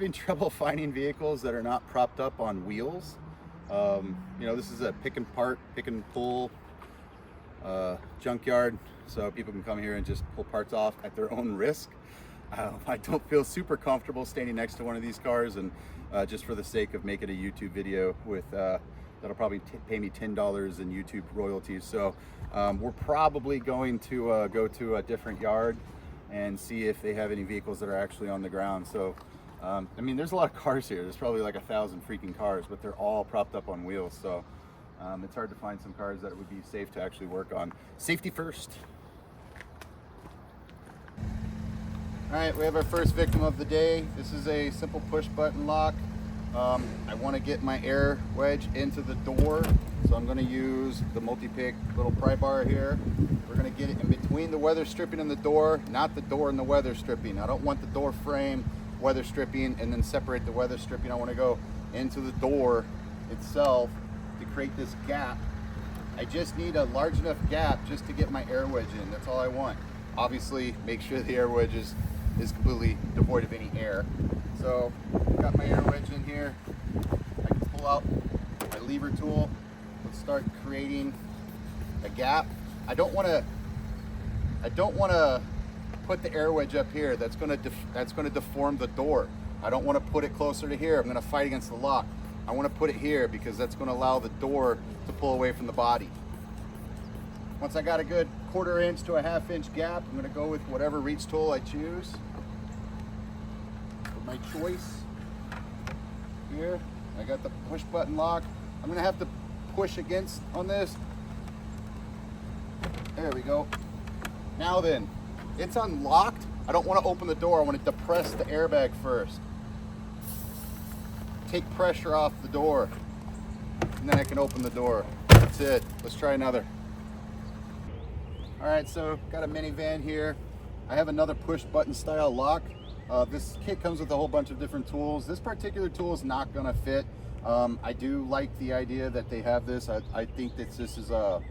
having trouble finding vehicles that are not propped up on wheels. You know, this is a pick and pull junkyard, so people can come here and just pull parts off at their own risk. I don't feel super comfortable standing next to one of these cars, and just for the sake of making a YouTube video with that'll probably pay me $10 in YouTube royalties. So we're probably going to go to a different yard and see if they have any vehicles that are actually on the ground. So I mean, there's a lot of cars here. There's probably like 1,000 freaking cars, but they're all propped up on wheels. So it's hard to find some cars that would be safe to actually work on. Safety first. All right, we have our first victim of the day. This is a simple push button lock. I want to get my air wedge into the door, so I'm going to use the Multipick little pry bar here. We're going to get it in between the weather stripping and the door, not the door and the weather stripping. I don't want the door frame weather stripping and then separate the weather stripping. I want to go into the door itself to create this gap. I just need a large enough gap just to get my air wedge in. That's all I want. Obviously, make sure the air wedge is completely devoid of any air. So I've got my air wedge in here. I can pull out my lever tool. Let's start creating a gap. I don't want to put the air wedge up here. That's going to deform the door. I don't want to put it closer to here. I'm going to fight against the lock. I want to put it here because that's going to allow the door to pull away from the body. Once I got a good 1/4 inch to a 1/2 inch gap, I'm going to go with whatever reach tool I choose. With my choice here, I got the push button lock. I'm going to have to push against on this. There we go. Now then, it's unlocked. I don't want to open the door. I want to depress the airbag first. Take pressure off the door, and then I can open the door. That's it. Let's try another. All right, so got a minivan here. I have another push button style lock. This kit comes with a whole bunch of different tools. This particular tool is not gonna fit. I do like the idea that they have this. I think that this is the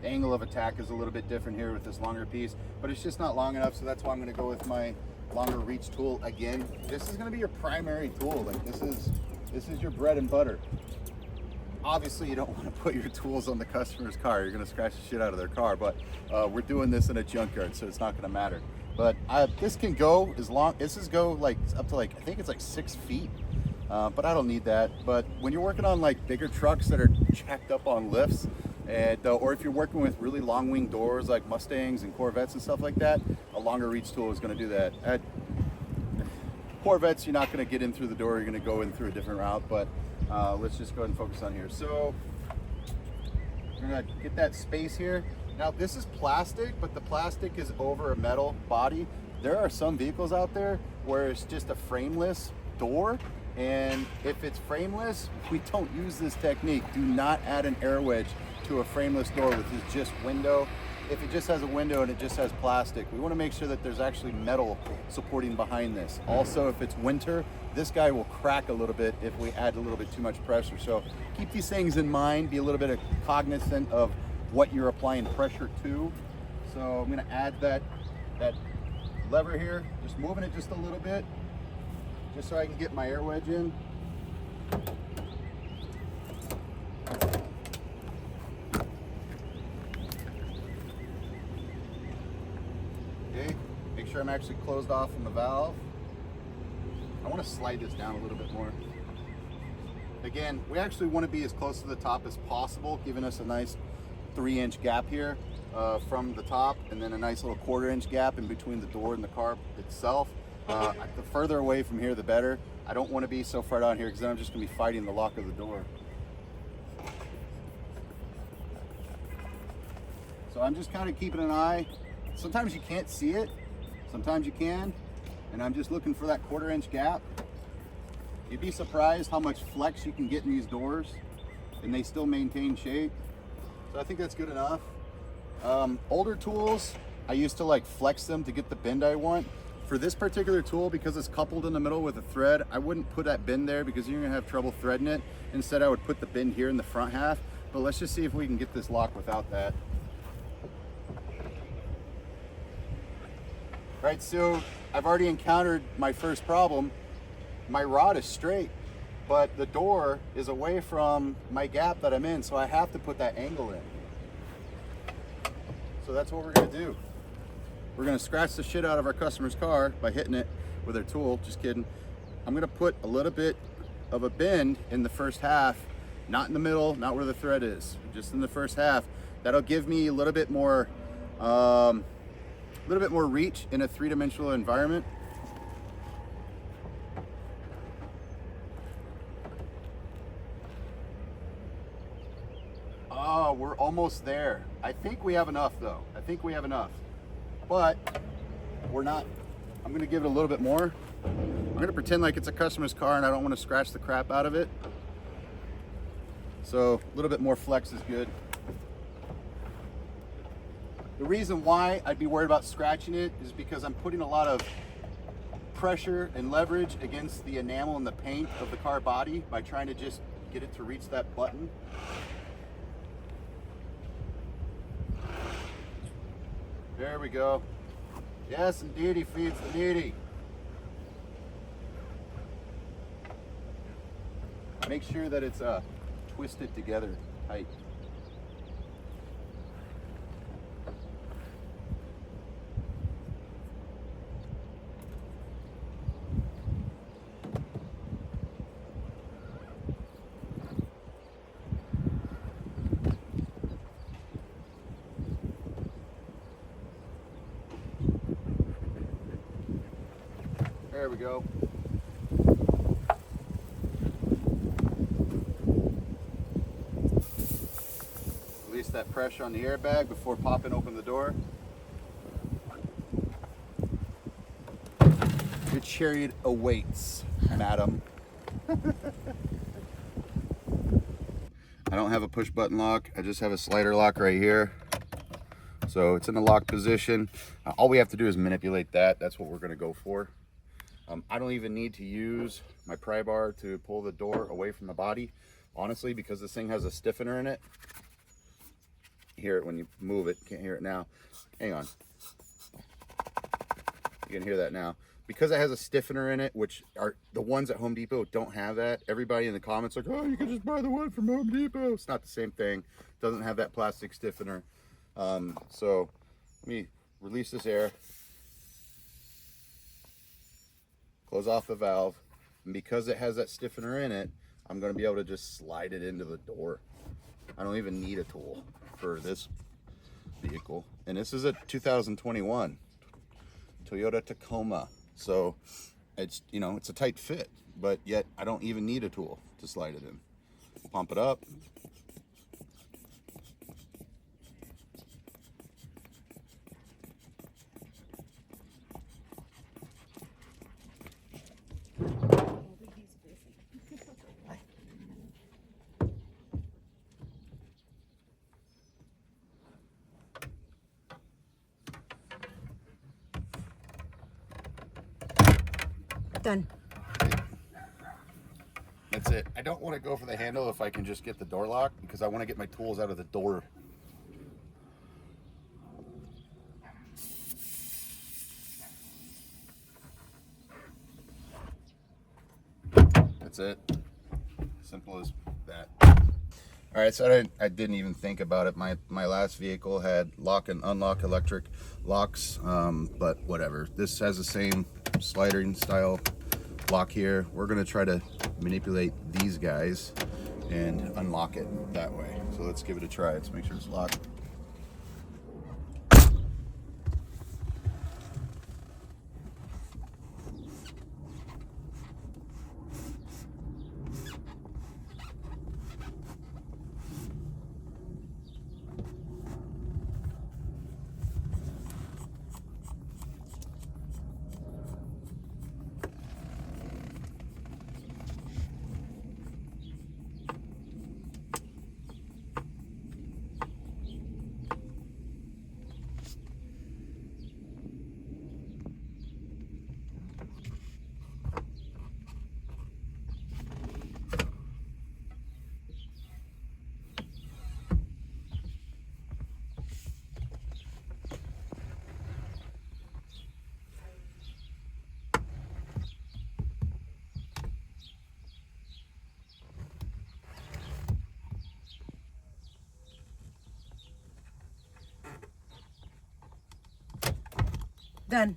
angle of attack is a little bit different here with this longer piece, but it's just not long enough, so that's why I'm gonna go with my longer reach tool again. This is gonna be your primary tool. Like this is your bread and butter. Obviously, you don't want to put your tools on the customer's car. You're going to scratch the shit out of their car, but we're doing this in a junkyard, so it's not going to matter. But this can go as long, this is go like up to like, I think it's like 6 feet, but I don't need that. But when you're working on like bigger trucks that are jacked up on lifts, and or if you're working with really long wing doors like Mustangs and Corvettes and stuff like that, a longer reach tool is going to do that. At Corvettes, you're not going to get in through the door, you're going to go in through a different route, but let's just go ahead and focus on here. So we're going to get that space here. Now this is plastic, but the plastic is over a metal body. There are some vehicles out there where it's just a frameless door, and if it's frameless, we don't use this technique. Do not add an air wedge to a frameless door with just window. If it just has a window and it just has plastic, we want to make sure that there's actually metal supporting behind this. Also, if it's winter, this guy will crack a little bit if we add a little bit too much pressure. So keep these things in mind, be a little bit cognizant of what you're applying pressure to. So I'm going to add that lever here, just moving it just a little bit, just so I can get my air wedge in. Okay, make sure I'm actually closed off from the valve. I want to slide this down a little bit more. Again, we actually want to be as close to the top as possible, giving us a nice 3-inch gap here from the top, and then a nice little 1/4 inch gap in between the door and the car itself. The further away from here, the better. I don't want to be so far down here because then I'm just going to be fighting the lock of the door. So I'm just kind of keeping an eye. Sometimes you can't see it, sometimes you can, and I'm just looking for that 1/4 inch gap. You'd be surprised how much flex you can get in these doors and they still maintain shape. So I think that's good enough. Older tools, I used to like flex them to get the bend I want. For this particular tool, because it's coupled in the middle with a thread, I wouldn't put that bend there because you're gonna have trouble threading it. Instead, I would put the bend here in the front half. But let's just see if we can get this lock without that. Right, so I've already encountered my first problem. my rod is straight, but the door is away from my gap that I'm in, so I have to put that angle in. So that's what we're gonna do. We're gonna scratch the shit out of our customer's car by hitting it with our tool. Just kidding. I'm gonna put a little bit of a bend in the first half, not in the middle, not where the thread is, just in the first half. That'll give me a little bit more reach in a three-dimensional environment. Oh, we're almost there. I think we have enough though. I think we have enough, but we're not. I'm gonna give it a little bit more. I'm gonna pretend like it's a customer's car and I don't want to scratch the crap out of it. So a little bit more flex is good. The reason why I'd be worried about scratching it is because I'm putting a lot of pressure and leverage against the enamel and the paint of the car body by trying to just get it to reach that button. There we go. Yes, indeed, he feeds the needy. Make sure that it's twisted together tight. There we go. Release that pressure on the airbag before popping open the door. Your chariot awaits, madam. I don't have a push button lock. I just have a slider lock right here. So it's in the lock position. All we have to do is manipulate that. That's what we're going to go for. I don't even need to use my pry bar to pull the door away from the body, honestly, because this thing has a stiffener in it. You hear it when you move it. Can't hear it now. Hang on. You can hear that now. Because it has a stiffener in it, which are the ones at Home Depot don't have that. Everybody in the comments like, oh, you can just buy the one from Home Depot. It's not the same thing. It doesn't have that plastic stiffener. So let me release this air. Close off the valve, and because it has that stiffener in it, I'm going to be able to just slide it into the door. I don't even need a tool for this vehicle, and this is a 2021 Toyota Tacoma, so it's, you know, it's a tight fit, but yet I don't even need a tool to slide it in. Pump it up. Done. That's it. I don't want to go for the handle if I can just get the door lock, because I want to get my tools out of the door. That's it. Simple as that. All right, so I didn't even think about it. My last vehicle had lock and unlock electric locks, but whatever. This has the same sliding style lock here. We're gonna try to manipulate these guys and unlock it that way. So let's give it a try. Let's make sure it's locked. Done.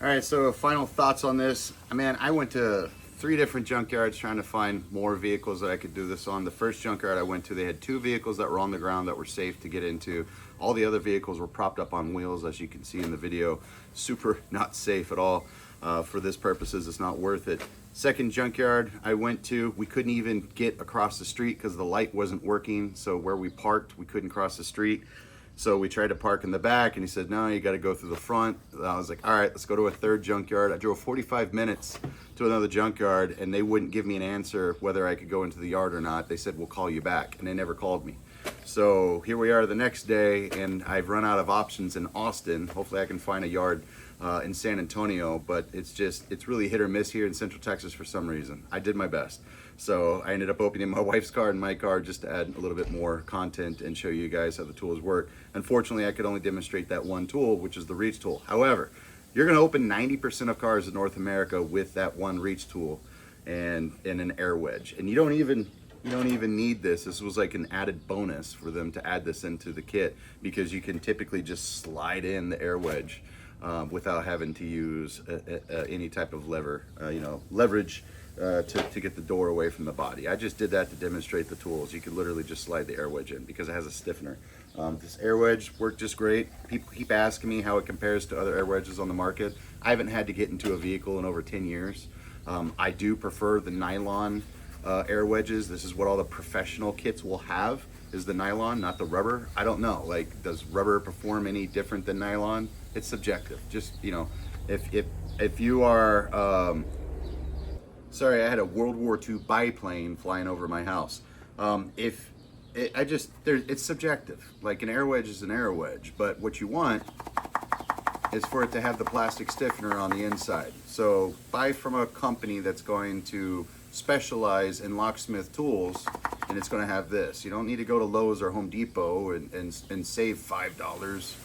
All right, so final thoughts on this. Man, I went to 3 different junkyards trying to find more vehicles that I could do this on. The first junkyard I went to, they had 2 vehicles that were on the ground that were safe to get into. All the other vehicles were propped up on wheels, as you can see in the video. Super not safe at all. For this purposes, it's not worth it. Second junkyard I went to, we couldn't even get across the street because the light wasn't working. So where we parked, we couldn't cross the street. So we tried to park in the back and he said, no, you got to go through the front. I was like, all right, let's go to a third junkyard. I drove 45 minutes to another junkyard and they wouldn't give me an answer whether I could go into the yard or not. They said, we'll call you back, and they never called me. So here we are the next day, and I've run out of options in Austin. Hopefully I can find a yard in San Antonio, but it's really hit or miss here in Central Texas for some reason. I did my best. So I ended up opening my wife's car and my car just to add a little bit more content and show you guys how the tools work. Unfortunately, I could only demonstrate that one tool, which is the reach tool. However, you're gonna open 90% of cars in North America with that one reach tool and an air wedge. And you don't even need this. This was like an added bonus for them to add this into the kit, because you can typically just slide in the air wedge without having to use any type of leverage to get the door away from the body. I just did that to demonstrate the tools. You can literally just slide the air wedge in because it has a stiffener. This air wedge worked just great. People keep asking me how it compares to other air wedges on the market. I haven't had to get into a vehicle in over 10 years. I do prefer the nylon air wedges. This is what all the professional kits will have, is the nylon, not the rubber. I don't know, like, does rubber perform any different than nylon? It's subjective. Just, you know, if you are, sorry, I had a World War II biplane flying over my house. It's subjective. Like, an air wedge is an air wedge, but what you want is for it to have the plastic stiffener on the inside. So buy from a company that's going to specialize in locksmith tools, and it's going to have this. You don't need to go to Lowe's or Home Depot and save $5.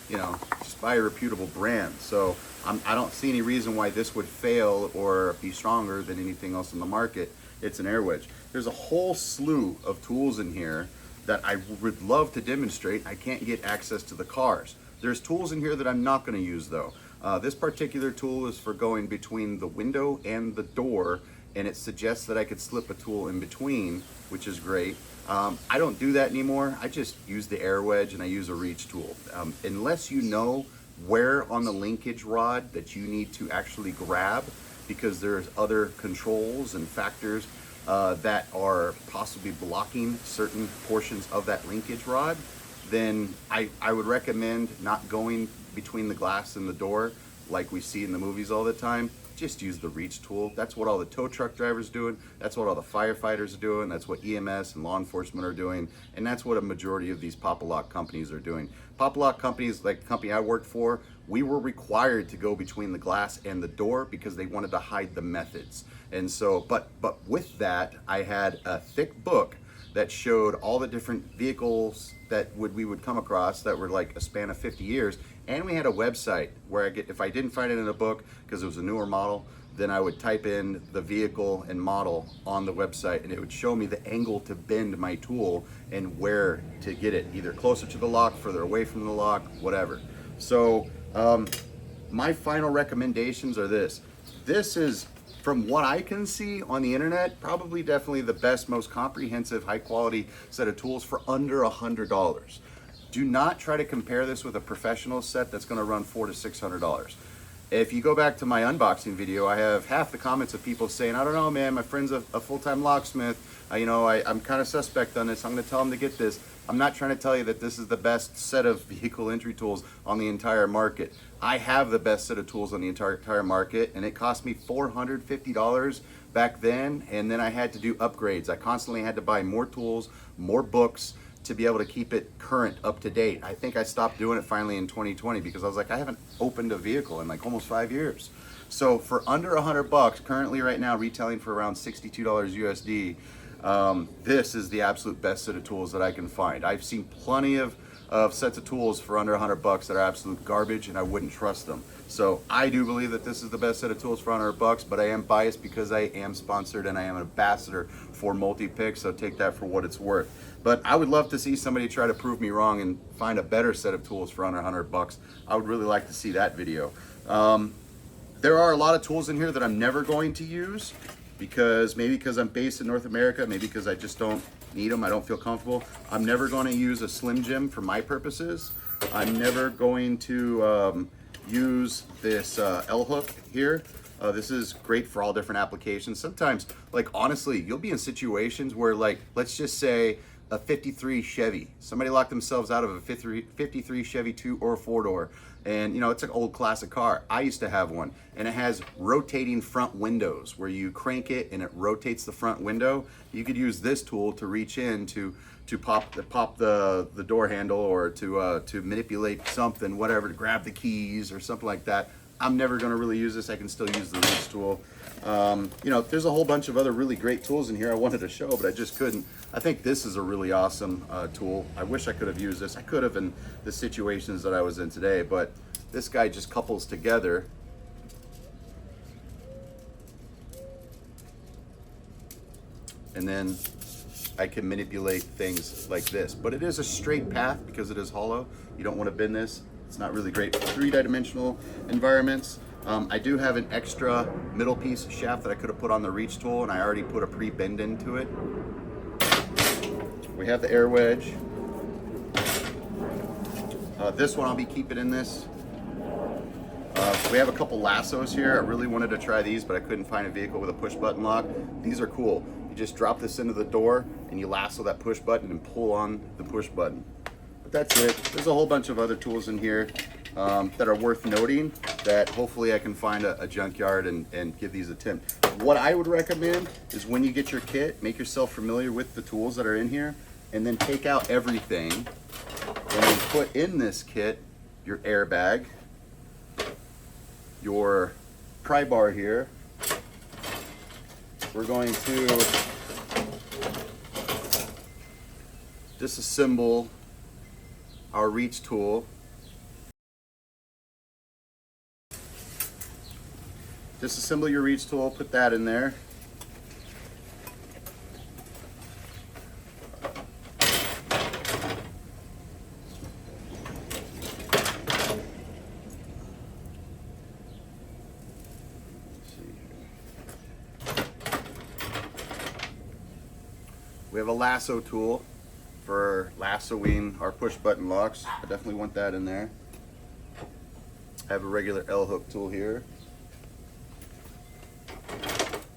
You know, just buy a reputable brand. So I don't see any reason why this would fail or be stronger than anything else in the market. It's an air wedge. There's a whole slew of tools in here that I would love to demonstrate. I can't get access to the cars. There's tools in here that I'm not going to use though. This particular tool is for going between the window and the door, and it suggests that I could slip a tool in between, which is great. I don't do that anymore. I just use the air wedge and I use a reach tool. Unless you know where on the linkage rod that you need to actually grab, because there's other controls and factors that are possibly blocking certain portions of that linkage rod, then I would recommend not going between the glass and the door like we see in the movies all the time. Just use the reach tool. That's what all the tow truck drivers are doing. That's what all the firefighters are doing. That's what EMS and law enforcement are doing. And that's what a majority of these pop-a-lock companies are doing. Pop-a-lock companies, like the company I worked for, we were required to go between the glass and the door because they wanted to hide the methods. And so, but with that, I had a thick book that showed all the different vehicles that we would come across that were like a span of 50 years. And we had a website where if I didn't find it in a book because it was a newer model, then I would type in the vehicle and model on the website, and it would show me the angle to bend my tool and where to get it, either closer to the lock, further away from the lock, whatever. So my final recommendations are this. This is, from what I can see on the internet, probably definitely the best, most comprehensive, high quality set of tools for under $100. Do not try to compare this with a professional set that's gonna run $400 to $600. If you go back to my unboxing video, I have half the comments of people saying, I don't know, man, my friend's a full-time locksmith. I'm kind of suspect on this. I'm gonna tell him to get this. I'm not trying to tell you that this is the best set of vehicle entry tools on the entire market. I have the best set of tools on the entire market, and it cost me $450 back then, and then I had to do upgrades. I constantly had to buy more tools, more books, to be able to keep it current, up to date. I think I stopped doing it finally in 2020 because I was like, I haven't opened a vehicle in like almost 5 years. So for under $100, currently right now retailing for around $62 USD, this is the absolute best set of tools that I can find. I've seen plenty of sets of tools for under $100 that are absolute garbage, and I wouldn't trust them. So I do believe that this is the best set of tools for under $100, but I am biased because I am sponsored and I am an ambassador for Multipick, so take that for what it's worth. But I would love to see somebody try to prove me wrong and find a better set of tools for under $100. I would really like to see that video. There are a lot of tools in here that I'm never going to use because I'm based in North America, maybe because I just don't need them, I don't feel comfortable. I'm never going to use a Slim Jim for my purposes. I'm never going to use this L-hook here. This is great for all different applications. Sometimes, like honestly, you'll be in situations where, like, let's just say a 53 Chevy. Somebody locked themselves out of a 53 Chevy 2 or 4-door. And you know, it's an old classic car. I used to have one, and it has rotating front windows where you crank it and it rotates the front window. You could use this tool to reach in to pop the door handle, or to manipulate something, whatever, to grab the keys or something like that. I'm never going to really use this. I can still use the reach tool. You know, there's a whole bunch of other really great tools in here I wanted to show, but I just couldn't. I think this is a really awesome tool. I wish I could have used this. I could have in the situations that I was in today, but this guy just couples together. And then I can manipulate things like this. But it is a straight path because it is hollow. You don't want to bend this. It's not really great for three-dimensional environments. I do have an extra middle piece shaft that I could have put on the reach tool, and I already put a pre-bend into it. We have the air wedge. This one I'll be keeping in this. We have a couple lassos here. I really wanted to try these, but I couldn't find a vehicle with a push button lock. These are cool. You just drop this into the door and you lasso that push button and pull on the push button. But that's it. There's a whole bunch of other tools in here that are worth noting that hopefully I can find a junkyard and give these a attempt. What I would recommend is when you get your kit, make yourself familiar with the tools that are in here, and then take out everything and then put in this kit your airbag, your pry bar here. We're going to disassemble our reach tool. Disassemble your reach tool, put that in there. We have a lasso tool for lassoing our push button locks. I definitely want that in there. I have a regular L-hook tool here.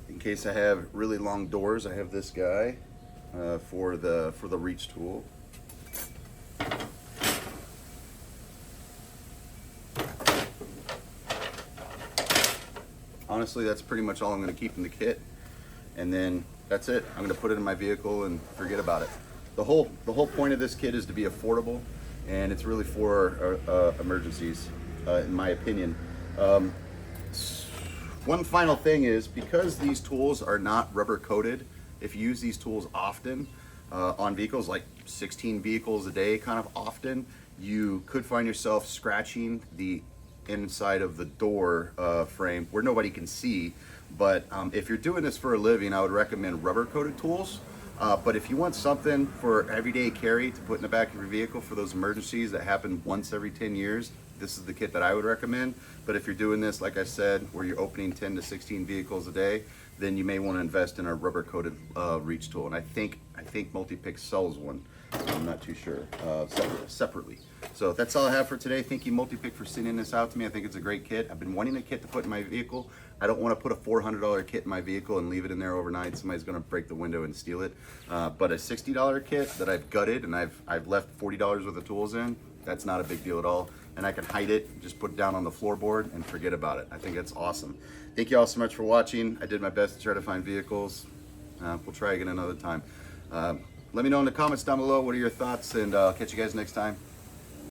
In case I have really long doors, I have this guy for the reach tool. Honestly, that's pretty much all I'm going to keep in the kit, and then that's it. I'm going to put it in my vehicle and forget about it. The whole point of this kit is to be affordable, and it's really for emergencies, in my opinion. One final thing is, because these tools are not rubber coated, if you use these tools often on vehicles, like 16 vehicles a day kind of often, you could find yourself scratching the inside of the door frame where nobody can see. But if you're doing this for a living, I would recommend rubber coated tools. But if you want something for everyday carry to put in the back of your vehicle for those emergencies that happen once every 10 years, this is the kit that I would recommend. But if you're doing this, like I said, where you're opening 10 to 16 vehicles a day, then you may want to invest in a rubber coated reach tool. And I think Multipick sells one. I'm not too sure, separately. So that's all I have for today. Thank you, Multipick, for sending this out to me. I think it's a great kit. I've been wanting a kit to put in my vehicle. I don't want to put a $400 kit in my vehicle and leave it in there overnight. Somebody's going to break the window and steal it. But a $60 kit that I've gutted and I've left $40 worth of tools in, that's not a big deal at all. And I can hide it, just put it down on the floorboard and forget about it. I think that's awesome. Thank you all so much for watching. I did my best to try to find vehicles. We'll try again another time. Let me know in the comments down below what are your thoughts, and I'll catch you guys next time.